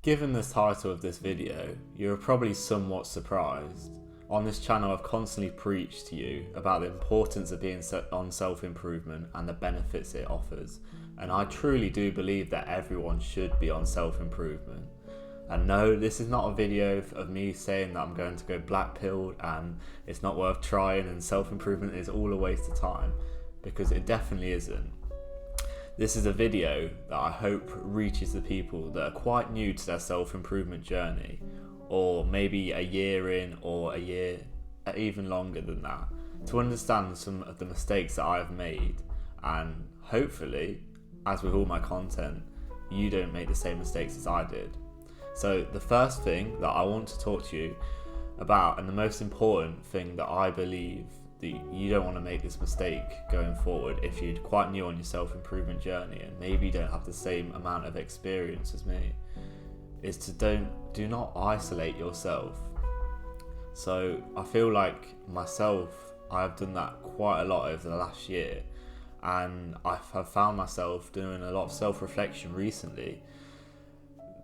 Given the title of this video, you're probably somewhat surprised. On this channel I've constantly preached to you about the importance of being on self-improvement and the benefits it offers, and I truly do believe that everyone should be on self-improvement. And no, this is not a video of me saying that I'm going to go black-pilled and it's not worth trying and self-improvement is all a waste of time, because it definitely isn't. This is a video that I hope reaches the people that are quite new to their self-improvement journey, or maybe a year in or a year even longer than that, to understand some of the mistakes that I've made, and hopefully, as with all my content, you don't make the same mistakes as I did. So the first thing that I want to talk to you about, and the most important thing that I believe that you don't want to make this mistake going forward if you're quite new on your self-improvement journey and maybe you don't have the same amount of experience as me, is to do not isolate yourself. So I feel like myself, I've done that quite a lot over the last year, and I've found myself doing a lot of self-reflection recently,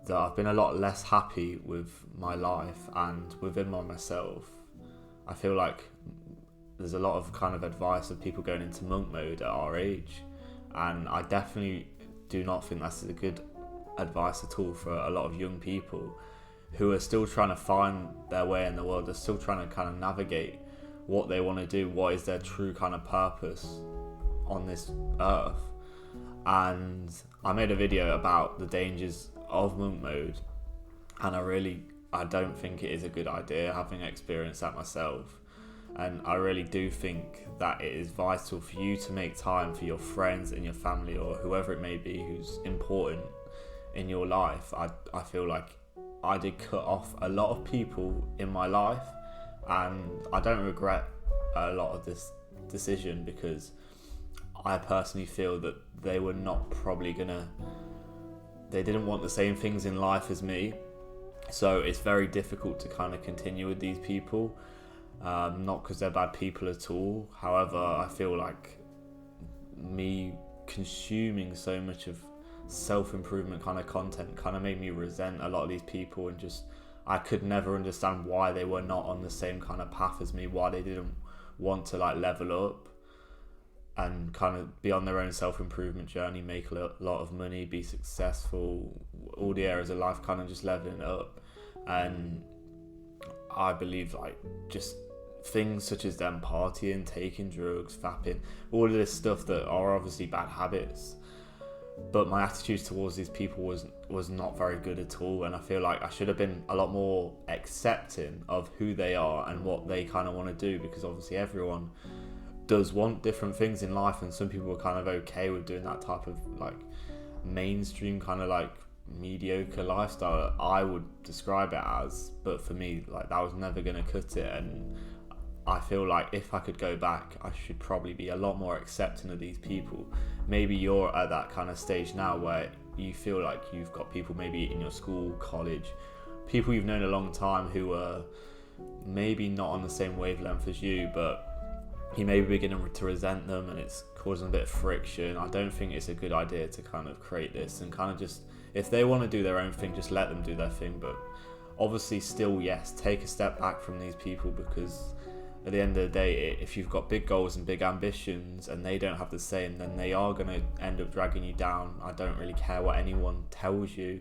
that I've been a lot less happy with my life and within myself. I feel like there's a lot of kind of advice of people going into monk mode at our age, and I definitely do not think that's a good advice at all for a lot of young people who are still trying to find their way in the world. They're still trying to kind of navigate what they want to do, what is their true kind of purpose on this earth. And I made a video about the dangers of monk mode, and I don't think it is a good idea, having experienced that myself. And I really do think that it is vital for you to make time for your friends and your family, or whoever it may be who's important in your life. I feel like I did cut off a lot of people in my life, and I don't regret a lot of this decision, because I personally feel that they were not they didn't want the same things in life as me. So it's very difficult to kind of continue with these people. Not because they're bad people at all. However, I feel like me consuming so much of self-improvement kind of content kind of made me resent a lot of these people, and just I could never understand why they were not on the same kind of path as me, why they didn't want to like level up and kind of be on their own self-improvement journey, make a lot of money, be successful, all the areas of life kind of just leveling up. And I believe like just things such as them partying, taking drugs, fapping, all of this stuff that are obviously bad habits, but my attitude towards these people was not very good at all. And I feel like I should have been a lot more accepting of who they are and what they kind of want to do, because obviously everyone does want different things in life, and some people are kind of okay with doing that type of like mainstream kind of like mediocre lifestyle, I would describe it as. But for me, like, that was never going to cut it, and I feel like if I could go back, I should probably be a lot more accepting of these people. Maybe you're at that kind of stage now where you feel like you've got people maybe in your school, college, people you've known a long time who are maybe not on the same wavelength as you, but you may be beginning to resent them and it's causing a bit of friction. I don't think it's a good idea to kind of create this, and kind of just, if they want to do their own thing, just let them do their thing. But obviously still, yes, take a step back from these people, because at the end of the day, if you've got big goals and big ambitions and they don't have the same, then they are going to end up dragging you down. I don't really care what anyone tells you.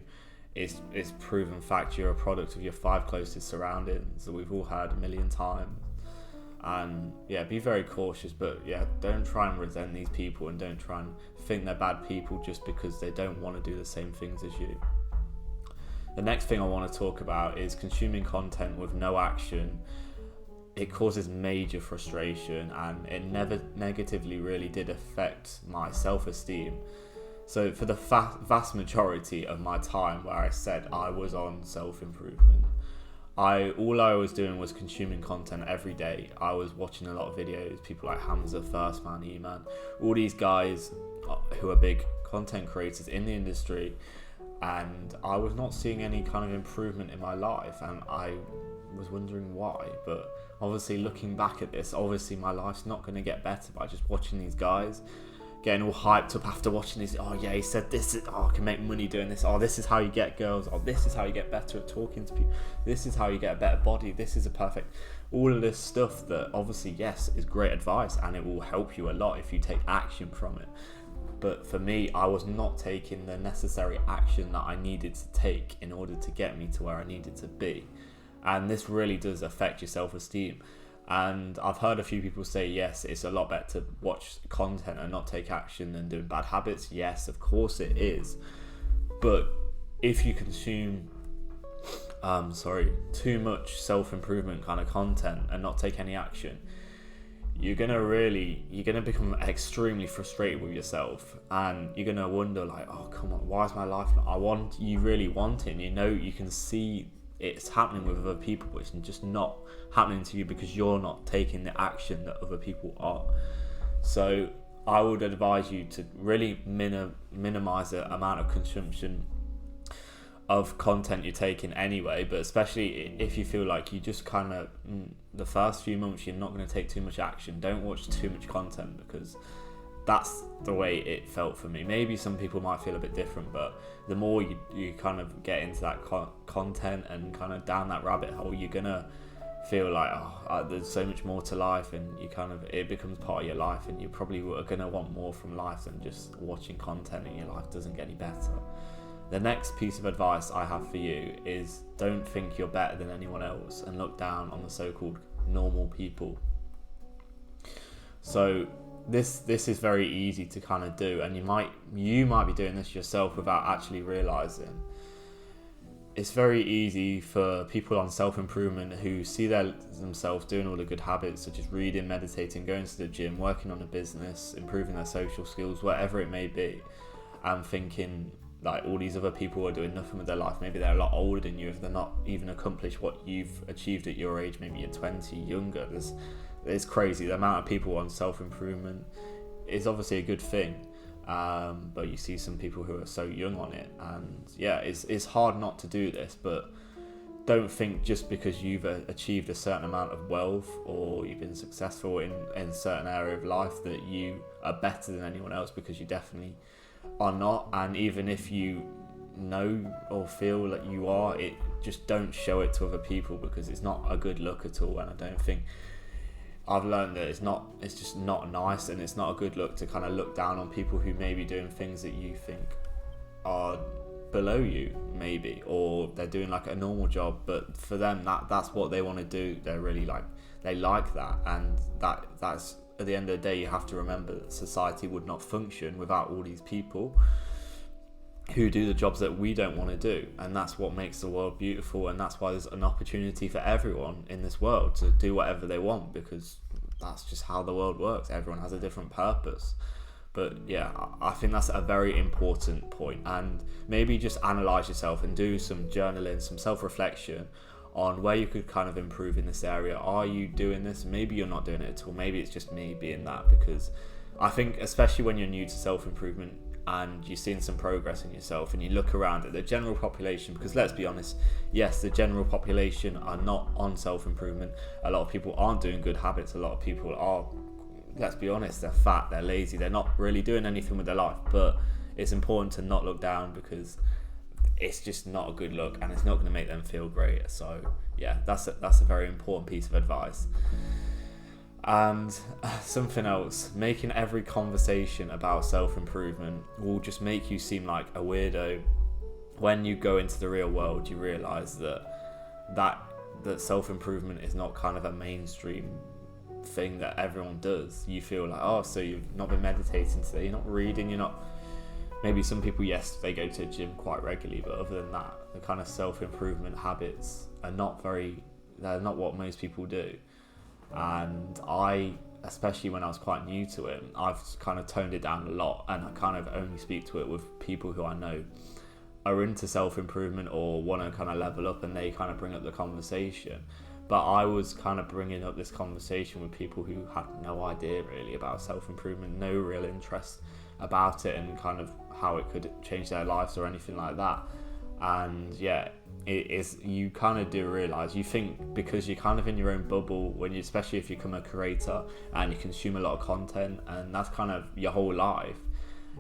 It's proven fact. You're a product of your 5 closest surroundings that we've all heard a million times. And yeah, be very cautious, but yeah, don't try and resent these people, and don't try and think they're bad people just because they don't want to do the same things as you. The next thing I want to talk about is consuming content with no action. It causes major frustration, and it never negatively really did affect my self-esteem. So for the vast majority of my time where I said I was on self-improvement, all I was doing was consuming content every day. I was watching a lot of videos, people like Hamza, First Man, E-Man, all these guys who are big content creators in the industry, and I was not seeing any kind of improvement in my life, and I was wondering why. But obviously looking back at this, obviously my life's not going to get better by just watching these guys getting all hyped up after watching this. Oh yeah, he said this. Oh, I can make money doing this. Oh, this is how you get girls. Oh, this is how you get better at talking to people. This is how you get a better body. This is a perfect. All of this stuff that obviously, yes, is great advice, and it will help you a lot if you take action from it. But for me, I was not taking the necessary action that I needed to take in order to get me to where I needed to be. And this really does affect your self-esteem. And I've heard a few people say, yes, it's a lot better to watch content and not take action than doing bad habits. Yes, of course it is. But if you consume too much self-improvement kind of content and not take any action, you're gonna become extremely frustrated with yourself, and you're gonna wonder like, oh come on, why is my life not, you really want it, and you can see it's happening with other people, but it's just not happening to you because you're not taking the action that other people are. So I would advise you to really minimize the amount of consumption of content you're taking anyway, but especially if you feel like you just kind of the first few months you're not going to take too much action. Don't watch too much content, because that's the way it felt for me. Maybe some people might feel a bit different, but the more you kind of get into that content and kind of down that rabbit hole, you're gonna feel like, there's so much more to life, and it becomes part of your life, and you probably are gonna want more from life than just watching content, and your life doesn't get any better. The next piece of advice I have for you is, don't think you're better than anyone else and look down on the so-called normal people. So this is very easy to kind of do, and you might be doing this yourself without actually realizing. It's very easy for people on self-improvement who see themselves doing all the good habits such as reading, meditating, going to the gym, working on a business, improving their social skills, whatever it may be, and thinking like all these other people are doing nothing with their life. Maybe they're a lot older than you if they're not even accomplished what you've achieved at your age. Maybe you're 20, younger. It's crazy. The amount of people on self-improvement is obviously a good thing, but you see some people who are so young on it, and yeah, it's hard not to do this. But don't think just because you've achieved a certain amount of wealth or you've been successful in a certain area of life that you are better than anyone else, because you definitely are not. And even if you know or feel that you are, it just don't show it to other people, because it's not a good look at all. And I don't think, I've learned that it's just not nice, and it's not a good look to kind of look down on people who may be doing things that you think are below you, maybe, or they're doing like a normal job, but for them that's what they want to do. They're really they like that, and that's at the end of the day, you have to remember that society would not function without all these people who do the jobs that we don't want to do. And that's what makes the world beautiful, and that's why there's an opportunity for everyone in this world to do whatever they want, because that's just how the world works. Everyone has a different purpose. But yeah, I think that's a very important point. And maybe just analyze yourself and do some journaling, some self-reflection on where you could kind of improve in this area. Are you doing this? Maybe you're not doing it at all. Maybe it's just me being that, because I think especially when you're new to self-improvement and you're seeing some progress in yourself and you look around at the general population, because let's be honest, yes, the general population are not on self-improvement. A lot of people aren't doing good habits. A lot of people are, let's be honest, they're fat, they're lazy, they're not really doing anything with their life. But it's important to not look down, because it's just not a good look, and it's not going to make them feel great. So yeah, that's a very important piece of advice. And something else, making every conversation about self-improvement will just make you seem like a weirdo. When you go into the real world, you realize that self-improvement is not kind of a mainstream thing that everyone does. You feel like, oh, so you've not been meditating today, you're not reading, you're not. Maybe some people, yes, they go to a gym quite regularly, but other than that, the kind of self-improvement habits are they're not what most people do. And I, especially when I was quite new to it, I've kind of toned it down a lot, and I kind of only speak to it with people who I know are into self-improvement or want to kind of level up, and they kind of bring up the conversation. But I was kind of bringing up this conversation with people who had no idea really about self-improvement, no real interest about it and kind of how it could change their lives or anything like that. And yeah, it is, you kind of do realize, you think because you're kind of in your own bubble when you, especially if you become a creator and you consume a lot of content and that's kind of your whole life,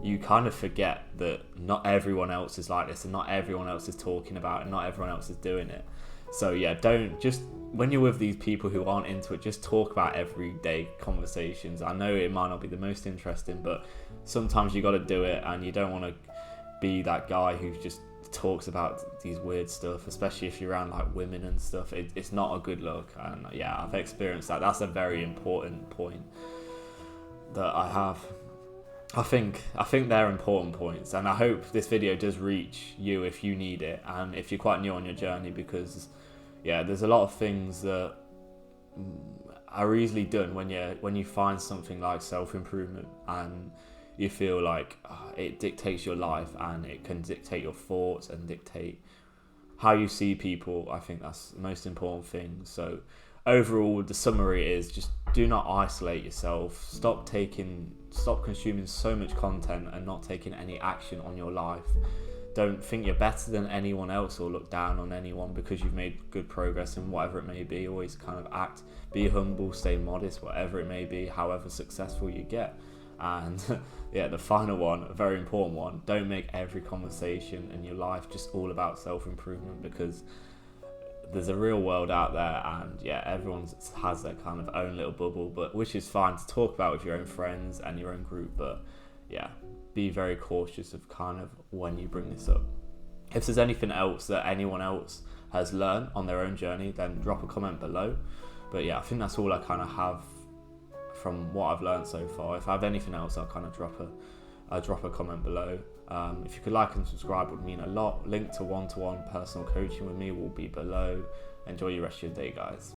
you kind of forget that not everyone else is like this and not everyone else is talking about it and not everyone else is doing it. So yeah, don't just, when you're with these people who aren't into it, just talk about everyday conversations. I know it might not be the most interesting, but sometimes you got to do it, and you don't want to be that guy who just talks about these weird stuff, especially if you're around like women and stuff. It's not a good look, and yeah, I've experienced that. That's a very important point that I have. I think they're important points, and I hope this video does reach you if you need it and if you're quite new on your journey, because yeah, there's a lot of things that are easily done when you find something like self-improvement and you feel like it dictates your life and it can dictate your thoughts and dictate how you see people. I think that's the most important thing. So overall, the summary is just do not isolate yourself. Stop consuming so much content and not taking any action on your life. Don't think you're better than anyone else or look down on anyone because you've made good progress in whatever it may be. Always kind of be humble, stay modest, whatever it may be, however successful you get. And yeah, the final one, a very important one, don't make every conversation in your life just all about self-improvement, because there's a real world out there, and yeah, everyone has their kind of own little bubble, but which is fine to talk about with your own friends and your own group. But yeah, be very cautious of kind of when you bring this up. If there's anything else that anyone else has learned on their own journey, then drop a comment below. But yeah, I think that's all I kind of have from what I've learned so far. If I have anything else, I'll kind of drop a comment below. If you could like and subscribe, would mean a lot. Link to one-to-one personal coaching with me will be below. Enjoy your rest of your day, guys.